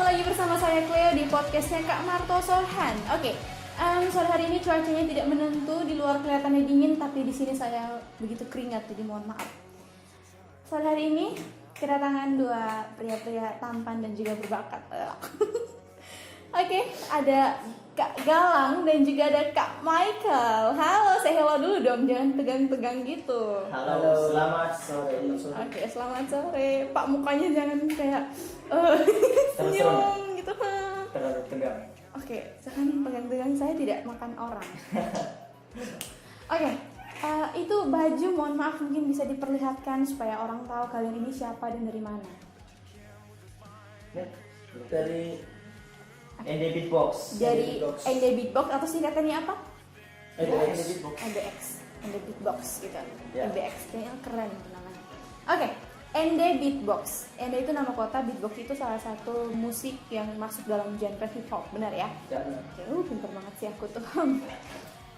lagi bersama saya Cleo di podcastnya Kak Marto Solhan. Oke, sore hari ini cuacanya tidak menentu, di luar kelihatannya dingin, tapi di sini saya begitu keringat, jadi mohon maaf. Sore hari ini kedatangan dua pria-pria tampan dan juga berbakat. Oke, ada Kak Galang dan juga ada Kak Michael. Halo, say hello dulu dong, jangan tegang-tegang gitu. Halo, selamat sore. Oke, selamat sore. Pak, mukanya jangan kayak senyum gitu. Terlalu tegang. Oke, jangan pegang-pegang, saya tidak makan orang. Oke, itu baju, mohon maaf mungkin bisa diperlihatkan supaya orang tahu kalian ini siapa dan dari mana. Dari ND Beatbox. Dari ND Beatbox atau singkatannya apa? ND Beatbox. NBX, ND Beatbox gitu. Ya. NBX kayaknya keren itu namanya. Oke, ND Beatbox. ND itu nama kota, Beatbox itu salah satu musik yang masuk dalam genre hip hop, benar ya? Ya. Oke, pintar banget sih aku tuh.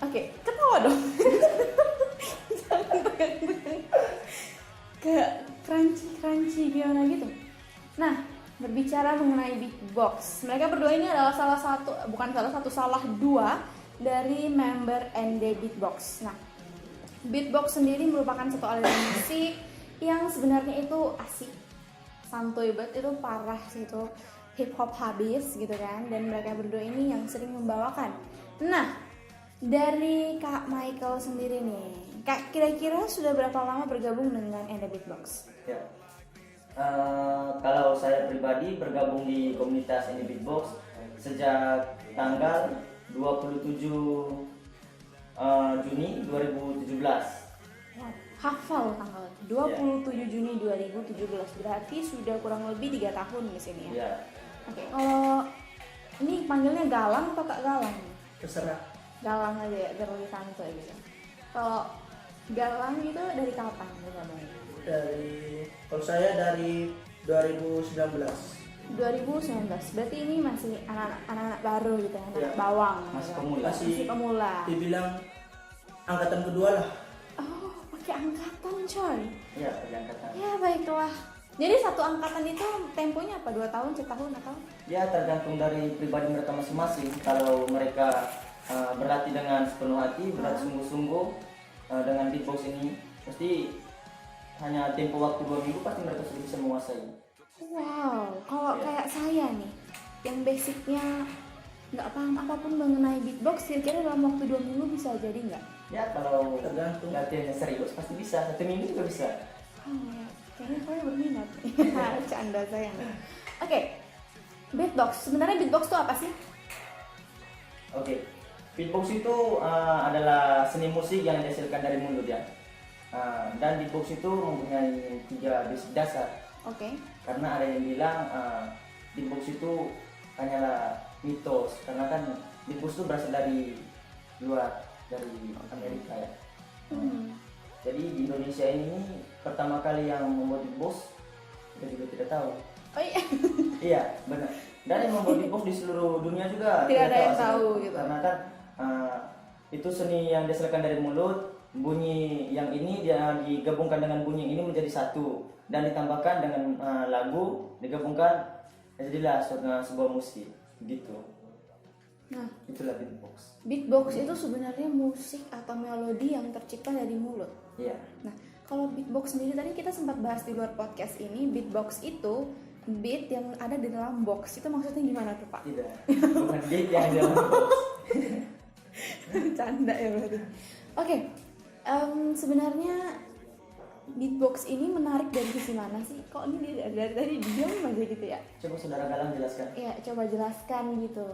Oke, ketawa dong. Jangan tegang-tegang. Kayak crunchy gimana gitu. Nah, berbicara mengenai beatbox, mereka berdua ini adalah salah dua dari member ND Beatbox. Nah, beatbox sendiri merupakan satu aliran musik yang sebenarnya itu asik, santuy banget, itu parah sih, itu hip hop habis gitu kan. Dan mereka berdua ini yang sering membawakan. Nah, dari Kak Michael sendiri nih, Kak, kira-kira sudah berapa lama bergabung dengan ND Beatbox? Ya. Kalau saya pribadi bergabung di komunitas ND Beatbox sejak tanggal 27 Juni 2017. Hafal tanggal 27 Juni 2017, berarti sudah kurang lebih 3 tahun di sini ya. Ya. Oke, kalau ini panggilnya Galang atau Kak Galang? Terserah. Galang aja ya, biar lebih santai gitu. Kalau Galang itu dari kapan bergabung? Kalau saya dari 2019. 2019, berarti ini masih anak-anak baru gitu ya, anak Ya. bawang. Masih gitu. pemula. Masih pemula. Dibilang angkatan kedua lah. Oh, pakai angkatan coy. Ya, perangkatan. Ya baiklah. Jadi satu angkatan itu temponya apa? 2 tahun, setahun atau? Ya, tergantung dari pribadi mereka masing-masing. Kalau mereka berlatih dengan sepenuh hati, berlatih sungguh-sungguh dengan beatbox ini, pasti hanya tempo waktu 2 minggu pasti mereka sudah bisa menguasai. Wow, kalau Ya. kayak saya nih, yang basicnya nggak paham apapun mengenai beatbox, kira-kira dalam waktu 2 minggu bisa jadi nggak? Ya, kalau Tergantung. latihannya serius pasti bisa, 1 minggu juga bisa. Oh, kayaknya saya berminat. Canda sayang. Oke, beatbox. Sebenarnya beatbox itu apa sih? Oke, beatbox itu adalah seni musik yang dihasilkan dari mulut ya. Dan beatbox itu mempunyai 3 basic dasar. Oke. Karena ada yang bilang beatbox itu hanyalah mitos, karena kan beatbox itu berasal dari luar, dari Amerika ya. Jadi di Indonesia ini pertama kali yang membuat beatbox kita juga tidak tahu. Oh iya. Iya, benar. Dan yang membuat beatbox di seluruh dunia juga Tidak ada yang asal. tahu gitu. Karena kan itu seni yang dihasilkan dari mulut. Bunyi yang ini dia digabungkan dengan bunyi yang ini menjadi satu dan ditambahkan dengan lagu, digabungkan jadilah sebuah musik gitu. Nah, Itulah beatbox. beatbox itu sebenarnya musik atau melodi yang tercipta dari mulut. Iya. Nah, kalau beatbox sendiri tadi kita sempat bahas di luar podcast ini, beatbox itu beat yang ada di dalam box. Itu maksudnya gimana tuh, Pak? Tidak. Bukan beat yang di dalam beatbox. Canda ya berarti. Oke. Sebenarnya beatbox ini menarik dari sisi mana sih? Kok ini dari tadi diam aja gitu ya? Coba saudara Galang jelaskan. Iya, coba jelaskan gitu.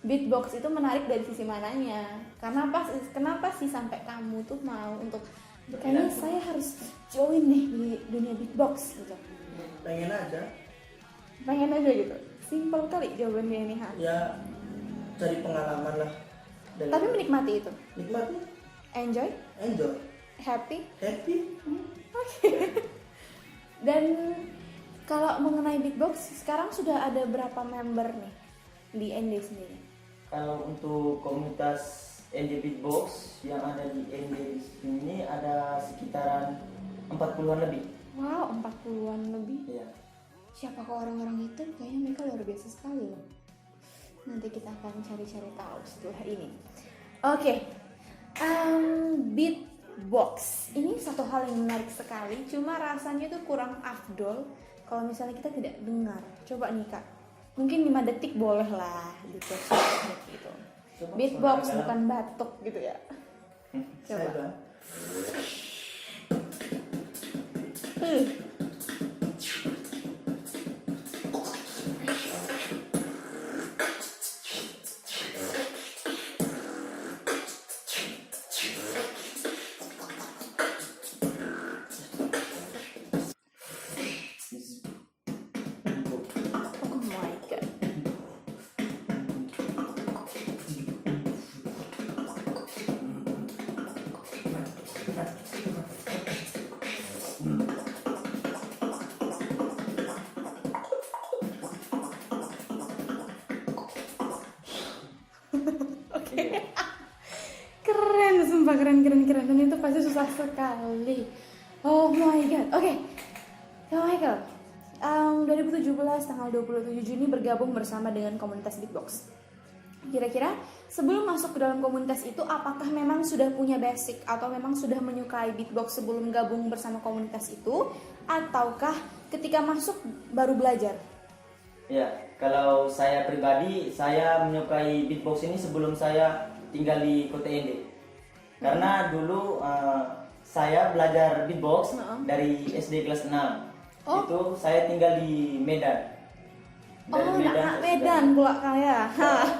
Beatbox itu menarik dari sisi mananya? Kenapa sih sampai kamu tuh mau untuk kayaknya saya harus join nih di dunia beatbox gitu? Pengen aja. Pengen aja gitu. Simpel kali jawabannya ini, Han. Ya cari pengalaman lah. Dan Tapi menikmati itu. nikmati, Enjoy, enjoy, happy. happy. Dan kalau mengenai beatbox, sekarang sudah ada berapa member nih di ND sendiri? Kalau untuk komunitas ND Beatbox yang ada di ND di sini ada sekitaran 40-an lebih. Wow, 40-an lebih. Iya. siapakah orang-orang itu? Kayaknya mereka luar biasa sekali loh. Nanti kita akan cari-cari tahu setelah ini. Oke, beatbox ini satu hal yang menarik sekali. Cuma rasanya tuh kurang afdol kalau misalnya kita tidak dengar. Coba nih Kak, mungkin 5 detik boleh lah gitu. Gitu. Beatbox bukan batuk gitu ya. Saya Coba. Bang. Oh my god. Oke. Keren, sumpah keren. Dan itu pasti susah sekali. Oh my god. Oke. Kak Michael, 2017 tanggal 27 Juni bergabung bersama dengan komunitas beatbox. Kira-kira sebelum masuk ke dalam komunitas itu apakah memang sudah punya basic atau memang sudah menyukai beatbox sebelum gabung bersama komunitas itu, ataukah ketika masuk baru belajar? Ya, kalau saya pribadi, saya menyukai beatbox ini sebelum saya tinggal di Kota Ende. Karena dulu saya belajar beatbox dari SD kelas 6. Oh. Itu saya tinggal di Medan. Anak Medan pula kaya.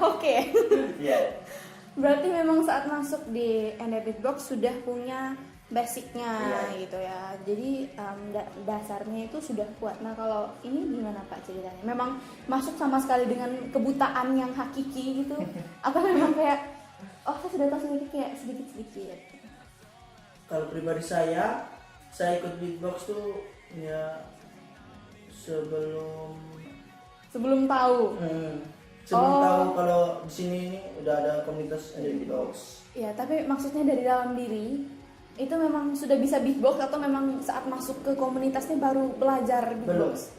Oke. Iya. Berarti memang saat masuk di Ende Beatbox sudah punya basicnya gitu ya. Jadi dasarnya itu sudah kuat. Nah kalau ini gimana Pak ceritanya? Memang masuk sama sekali dengan kebutaan yang hakiki gitu? Atau memang kayak saya sudah tahu sedikit kayak sedikit-sedikit? Kalau pribadi saya ikut beatbox tuh ya Sebelum tahu. sebelum tahu kalau di sini ini udah ada komunitas beatbox. Ya, tapi maksudnya dari dalam diri itu memang sudah bisa beatbox atau memang saat masuk ke komunitasnya baru belajar beatbox?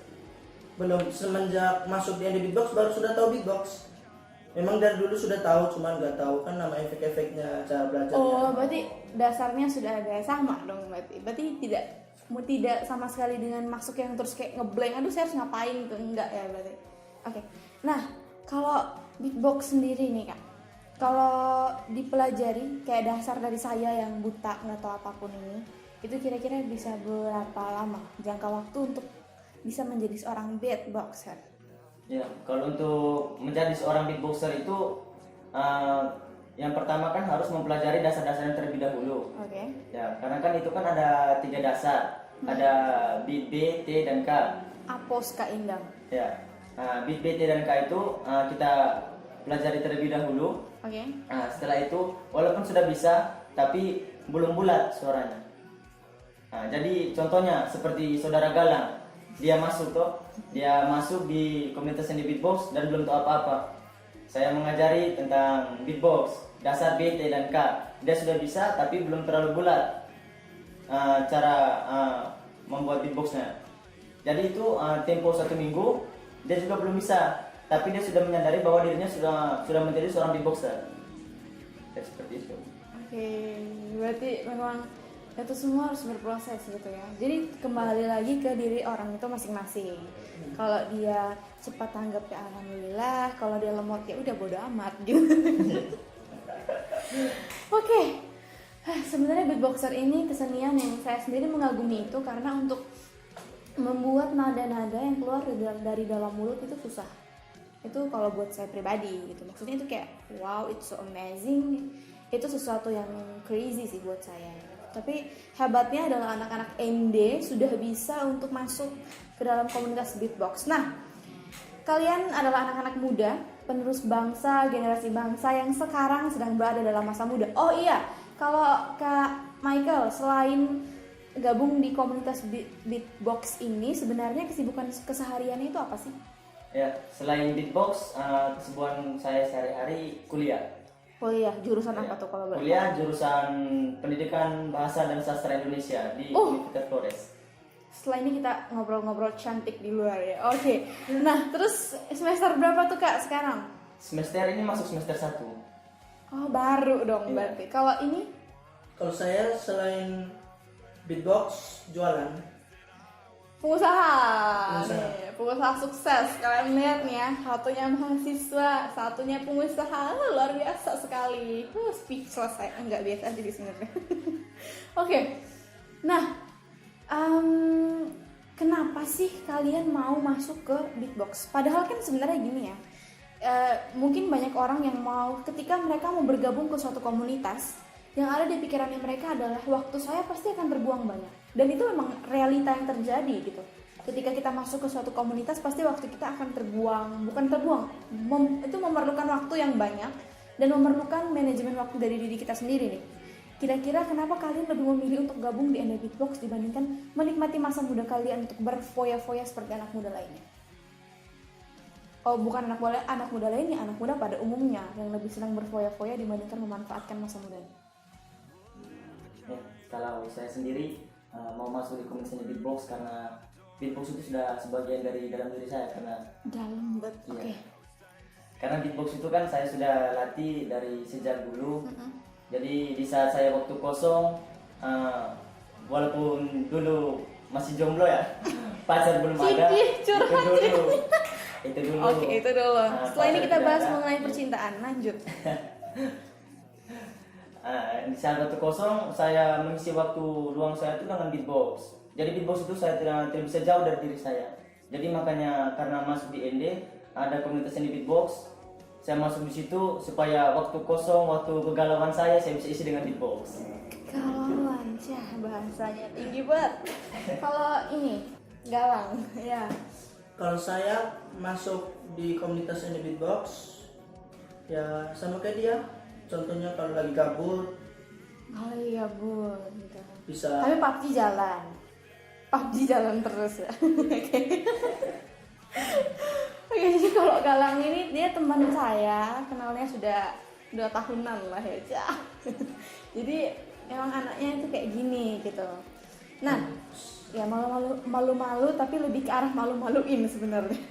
Belum, semenjak masuk di beatbox baru sudah tahu beatbox. Memang dari dulu sudah tahu, cuman nggak tahu kan nama efek-efeknya, cara belajarnya. Oh, berarti dasarnya sudah ada sama dong berarti. Berarti tidak sama sekali dengan masuk yang terus kayak ngeblank. Aduh, saya harus ngapain gitu, enggak ya berarti. Oke. Nah, kalau beatbox sendiri nih Kak, kalau dipelajari kayak dasar dari saya yang buta nggak tahu apapun ini, itu kira-kira bisa berapa lama jangka waktu untuk bisa menjadi seorang beatboxer? Ya, kalau untuk menjadi seorang beatboxer itu yang pertama kan harus mempelajari dasar-dasarnya terlebih dahulu. Oke. Ya, karena kan itu kan ada 3 dasar, ada beat B, T, dan K. Apos Kak Indang. Ya, beat B, T, dan K itu kita pelajari terlebih dahulu. Oke. Setelah itu, walaupun sudah bisa, tapi belum bulat suaranya. Jadi contohnya seperti saudara Galang, dia masuk di komunitas yang di beatbox dan belum tahu apa-apa. Saya mengajari tentang beatbox, dasar B, T, dan K. Dia sudah bisa tapi belum terlalu bulat cara membuat beatboxnya. Jadi itu tempo 1 minggu dia juga belum bisa, tapi dia sudah menyadari bahwa dirinya sudah menjadi seorang beatboxer. Ya, seperti itu. Oke, berarti memang itu semua harus berproses gitu ya. Jadi kembali lagi ke diri orang itu masing-masing. Kalau dia cepat tanggap ya alhamdulillah, kalau dia lemot ya udah bodo amat gitu. Oke. Sebenarnya beatboxer ini kesenian yang saya sendiri mengagumi itu karena untuk membuat nada-nada yang keluar dari dalam mulut itu susah. Itu kalau buat saya pribadi gitu. Maksudnya itu kayak wow, it's so amazing. Itu sesuatu yang crazy sih buat saya. Tapi hebatnya adalah anak-anak MD sudah bisa untuk masuk ke dalam komunitas beatbox. Nah, kalian adalah anak-anak muda, penerus bangsa, generasi bangsa yang sekarang sedang berada dalam masa muda. Oh iya, kalau Kak Michael selain gabung di komunitas beatbox ini, sebenarnya kesibukan kesehariannya itu apa sih? Ya, selain beatbox, kesibukan saya sehari-hari kuliah. Kuliah, jurusan apa tuh kalau boleh? Kuliah jurusan Pendidikan Bahasa dan Sastra Indonesia di Universitas Flores. setelah ini kita ngobrol-ngobrol cantik di luar ya. Oke. Nah, terus semester berapa tuh Kak sekarang? Semester ini masuk semester 1. Oh, baru dong Iya. berarti. Kalau ini Kalau saya selain beatbox, jualan. pengusaha. Pengusaha. Nih, pengusaha sukses. Kalian lihat nih ya, satunya mahasiswa, satunya pengusaha. Luar biasa sekali. Speechless saya. Enggak biasa aja di sebenarnya. Oke. Nah, kenapa sih kalian mau masuk ke beatbox? Padahal kan sebenarnya gini ya. Mungkin banyak orang yang mau ketika mereka mau bergabung ke suatu komunitas, yang ada di pikirannya mereka adalah waktu saya pasti akan terbuang banyak. Dan itu memang realita yang terjadi gitu. Ketika kita masuk ke suatu komunitas pasti waktu kita akan itu memerlukan waktu yang banyak dan memerlukan manajemen waktu dari diri kita sendiri nih. Kira-kira kenapa kalian lebih memilih untuk gabung di ND Beatbox dibandingkan menikmati masa muda kalian untuk berfoya-foya seperti anak muda lainnya? Oh, bukan anak muda lainnya, anak muda pada umumnya yang lebih senang berfoya-foya dibandingkan memanfaatkan masa mudanya. Ya, kalau saya sendiri mau masuk di komunitas beatbox karena beatbox itu sudah sebagian dari dalam diri saya karena Dalam banget. iya. Oke. Karena beatbox itu kan saya sudah latih dari sejak dulu. Jadi di saat saya waktu kosong, walaupun dulu masih jomblo ya, pacar belum ada. Ih, curhat. Itu dulu. Oke, itu dulu. Setelah ini pacar kita tidak bahas ada. mengenai percintaan. Lanjut. Di saat waktu kosong saya mengisi waktu luang saya itu dengan beatbox. Jadi beatbox itu saya tidak bisa jauh dari diri saya. Jadi makanya karena masuk di ND ada komunitas di beatbox, saya masuk di situ supaya waktu kosong, waktu kegalauan saya bisa isi dengan beatbox. Galauan, bahasanya tinggi banget. Kalau ini galang, ya. Kalau saya masuk di komunitas ND Beatbox, ya sama kayak dia. Contohnya kalau lagi gabut, Oh iya bun, gitu. bisa Tapi PUBG jalan terus ya. Oke, jadi kalau Galang ini dia teman saya, kenalnya sudah 2 tahunan lah ya, Cah. Jadi emang anaknya itu kayak gini gitu. Nah, ya malu-malu tapi lebih ke arah malu-maluin sebenarnya.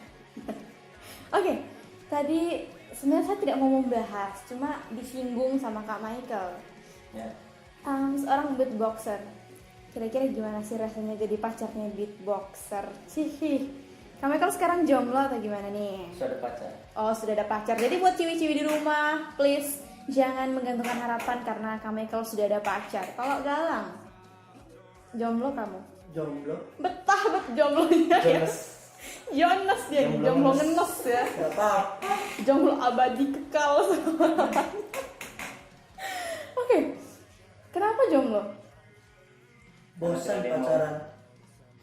Oke, tadi sebenarnya saya tidak mau membahas, cuma disinggung sama Kak Michael. Ya. Seorang beatboxer, kira-kira gimana sih rasanya jadi pacarnya beatboxer? Cihi, Kak Michael sekarang jomblo atau gimana nih? Sudah ada pacar. Oh, sudah ada pacar. Jadi buat ciwi-ciwi di rumah, please jangan menggantungkan harapan karena Kak Michael sudah ada pacar. Kalau Galang, jomblo kamu? jomblo. Betah bet jomblonya ya. Jonas dia nih, jomblo Jomblo ngenes ya. Gak apa-apa. Jomblo abadi kekal. Oke, kenapa jomblo? Bosan Ada yang mau. pacaran.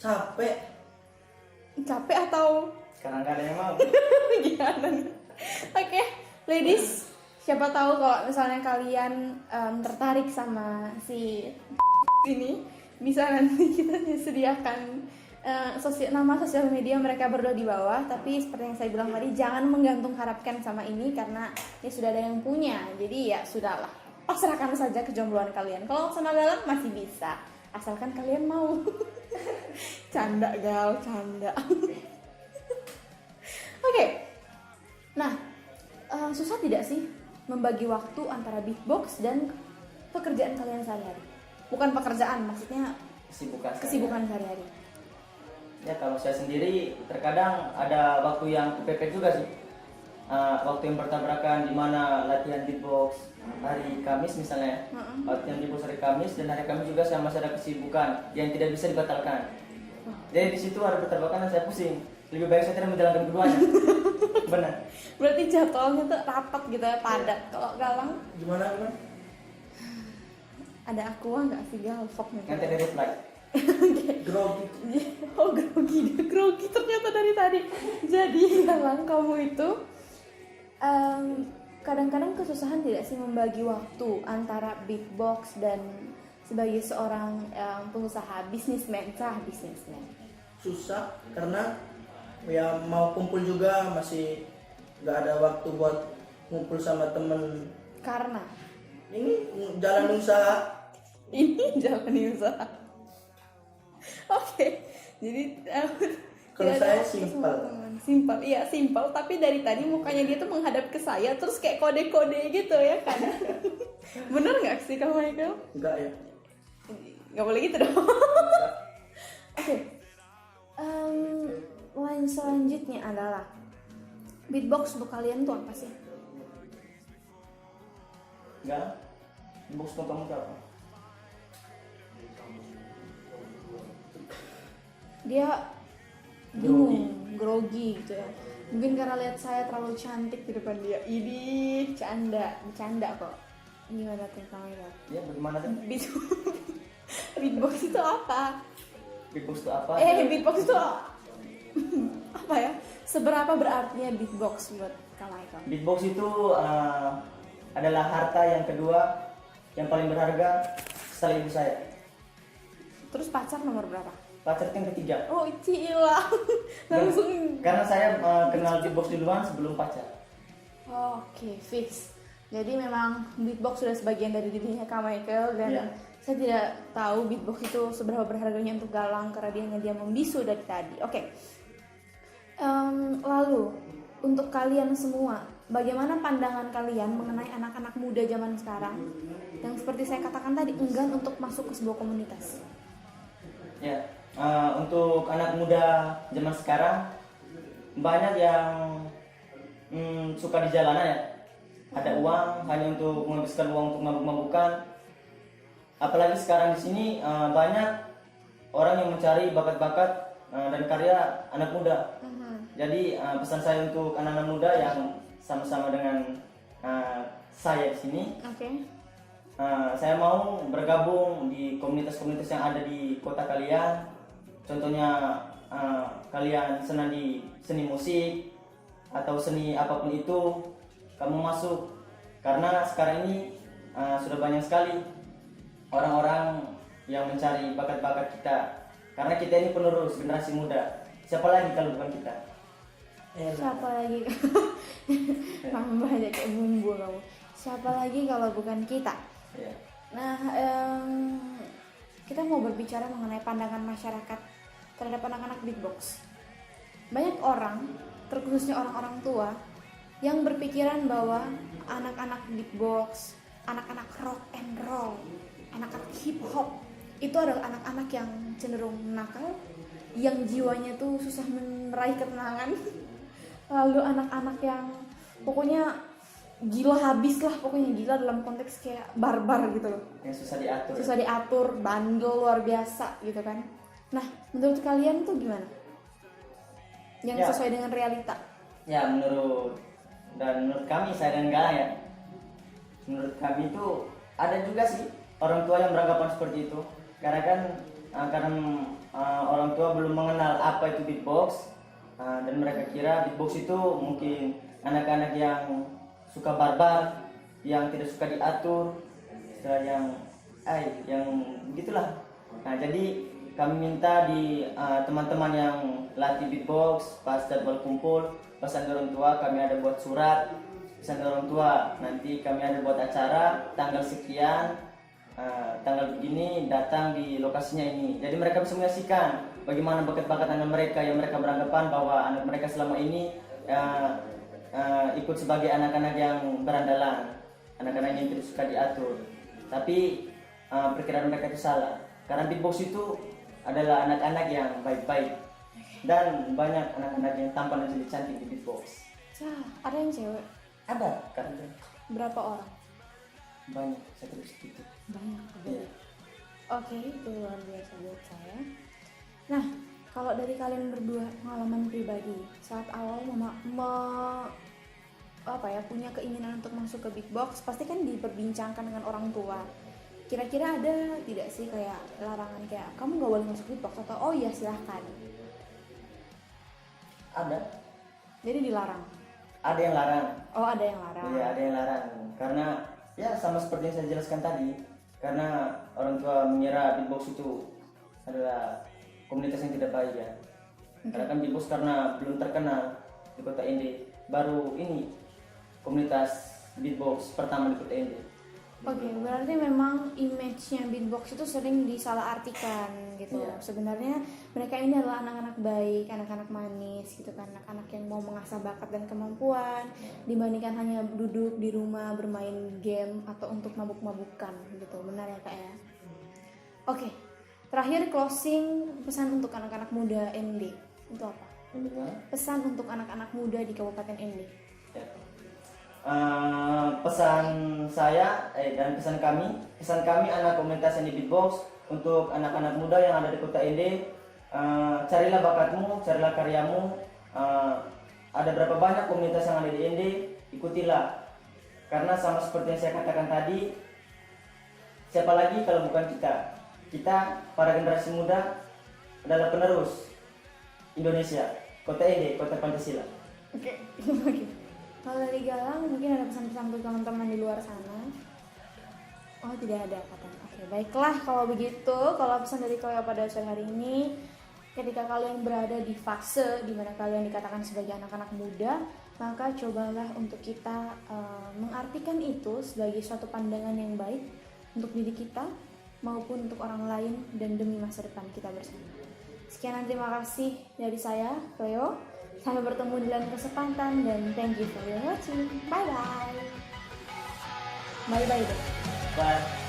Capek. Capek atau Sekarang gak ada yang mau. gimana nih? Oke, ladies, siapa tahu kalau misalnya kalian tertarik sama si ini, bisa nanti kita sediakan nama sosial media mereka berdua di bawah. Tapi seperti yang saya bilang tadi, jangan menggantung harapkan sama ini karena ya sudah ada yang punya. Jadi ya sudahlah, pasrahkan saja kejombloan kalian. Kalau sama Galang masih bisa, asalkan kalian mau. Canda Gal, canda. Oke. Nah, susah tidak sih membagi waktu antara beatbox dan pekerjaan kalian sehari-hari? Bukan pekerjaan, maksudnya kesibukan sehari-hari. Ya kalau saya sendiri terkadang ada waktu yang kepepet juga sih. Waktu yang bertabrakan di mana latihan beatbox hari Kamis misalnya, latihan beatbox hari Kamis dan hari Kamis juga saya masih ada kesibukan yang tidak bisa dibatalkan. Jadi di situ ada bertabrakan dan saya pusing. Lebih baik saya tidak menjalankan keduanya. Benar. Berarti jadwalnya tuh rapat gitu ya, padat. Kalau Galang Gimana? ada aqua nggak sih Gal? Fok nih. Nanti ada reply. Grogi. Oh grogi ternyata dari tadi. Jadi Galang kamu itu kadang-kadang kesusahan tidak sih membagi waktu antara beatbox dan sebagai seorang pengusaha bisnismen. Susah karena ya mau kumpul juga masih nggak ada waktu buat ngumpul sama temen. Karena Ini jalan usaha. ini jalani usaha. Oke, Jadi Kalau tidak saya ada simpel. Simpel, iya simpel. Tapi dari tadi mukanya dia tuh menghadap ke saya, terus kayak kode-kode gitu ya kan? Bener nggak sih kamu Michael? Enggak ya. Nggak boleh gitu dong. Oke. Line selanjutnya adalah beatbox untuk kalian tuh apa sih? Enggak. Beatbox untuk kamu tuh apa? Dia bingung, grogi gitu ya. Mungkin karena lihat saya terlalu cantik di depan dia. Ini bercanda kok. Gimana tuh kamu ya? Ya bagaimana tuh? Beatbox itu apa? Beatbox itu apa? Beatbox itu apa ya? Seberapa berartinya beatbox buat Kak Michael? Beatbox itu adalah harta yang kedua yang paling berharga setelah ibu saya. Terus pacar nomor berapa? Pacar yang ketiga. Oh, Cila. Langsung. Karena saya kenal beatbox duluan sebelum pacar. Oke, fix. Jadi memang beatbox sudah sebagian dari dirinya Kak Michael dan Iya. saya tidak tahu beatbox itu seberapa berharganya untuk Galang karena dia membisu dari tadi. Oke. Lalu untuk kalian semua, bagaimana pandangan kalian mengenai anak-anak muda zaman sekarang yang seperti saya katakan tadi enggan untuk masuk ke sebuah komunitas? Ya, untuk anak muda zaman sekarang banyak yang suka di jalanan ya. Ada uang hanya untuk menghabiskan uang untuk mabuk-mabukan. Apalagi sekarang di sini banyak orang yang mencari bakat-bakat dan karya anak muda. Jadi pesan saya untuk anak-anak muda yang sama-sama dengan saya di sini, saya mau bergabung di komunitas-komunitas yang ada di kota kalian. Contohnya kalian senang di seni musik atau seni apapun itu, kamu masuk. Karena sekarang ini sudah banyak sekali orang-orang yang mencari bakat-bakat kita. Karena kita ini penerus generasi muda. Siapa lagi kalau bukan kita? Siapa lagi? Tambah aja kayak bumbu kamu. Siapa lagi kalau bukan kita? Ya. Nah, kita mau berbicara mengenai pandangan masyarakat terhadap anak-anak beatbox. Banyak orang, terkhususnya orang-orang tua, yang berpikiran bahwa anak-anak beatbox, anak-anak rock and roll, anak-anak hip hop itu adalah anak-anak yang cenderung nakal, yang jiwanya tuh susah meraih ketenangan. Lalu anak-anak yang pokoknya gila habis lah, pokoknya gila dalam konteks kayak barbar gitu loh, Yang susah diatur, bandel luar biasa gitu kan. Nah, menurut kalian tuh gimana yang Ya. sesuai dengan realita? Ya, menurut kami, saya dan Galang ya, menurut kami itu ada juga sih orang tua yang beranggapan seperti itu. Karena kan orang tua belum mengenal apa itu beatbox, dan mereka kira beatbox itu mungkin anak-anak yang suka barbar, yang tidak suka diatur, yang begitulah. Nah, jadi kami minta di teman-teman yang latih beatbox pas jadwal kumpul, pesan orang tua, kami ada buat surat pesan orang tua, nanti kami ada buat acara tanggal sekian, tanggal begini, datang di lokasinya ini. Jadi mereka bisa menyaksikan bagaimana bakat-bakat anak mereka yang mereka beranggapan bahwa anak mereka selama ini ikut sebagai anak-anak yang berandalan, anak-anak yang tidak suka diatur. Tapi perkiraan mereka itu salah, karena beatbox itu adalah anak-anak yang baik-baik dan banyak anak-anak yang tampan dan jadi cantik di beatbox. Ada yang cewek? Ada kan? Berapa orang? Banyak, saya terus gitu. Banyak. Iya. Oke, itu luar biasa buat saya. Nah, kalau dari kalian berdua pengalaman pribadi saat awal punya keinginan untuk masuk ke beatbox, pasti kan diperbincangkan dengan orang tua. Kira-kira ada tidak sih kayak larangan kayak kamu nggak boleh masuk beatbox atau oh iya silahkan? Ada. Jadi dilarang. Ada yang larang. Oh, ada yang larang. Iya, ada yang larang. Karena ya sama seperti yang saya jelaskan tadi. Karena orang tua mengira beatbox itu adalah komunitas yang tidak baik ya. Karena kan beatbox karena belum terkenal di kota Ende. Baru ini komunitas beatbox pertama di kota Ende. Oke, berarti memang image-nya beatbox itu sering disalahartikan gitu. Iya. Sebenarnya mereka ini adalah anak-anak baik, anak-anak manis gitu kan, anak-anak yang mau mengasah bakat dan kemampuan dibandingkan hanya duduk di rumah bermain game atau untuk mabuk-mabukan gitu. Benar ya Kak ya? Oke. Terakhir closing pesan untuk anak-anak muda ND. Itu apa? Pesan untuk anak-anak muda di Kabupaten ND. Ya. Pesan saya dan pesan kami anak komunitas ND Beatbox untuk anak-anak muda yang ada di kota ND, carilah bakatmu, carilah karyamu. Ada berapa banyak komunitas yang ada di ND, ikutilah, karena sama seperti yang saya katakan tadi, siapa lagi kalau bukan kita para generasi muda adalah penerus Indonesia, kota ND, kota Pancasila. Oke. Kalau dari Galang mungkin ada pesan-pesan untuk teman-teman di luar sana. Oh, tidak ada katanya. Oke, baiklah kalau begitu. Kalau pesan dari Cleo pada sore hari ini, ketika kalian berada di fase di mana kalian dikatakan sebagai anak-anak muda, maka cobalah untuk kita mengartikan itu sebagai suatu pandangan yang baik untuk diri kita maupun untuk orang lain dan demi masa depan kita bersama. Sekian dan terima kasih dari saya, Cleo. Sampai bertemu di lain kesempatan dan thank you for watching. Bye bye. Bye bye. Bye.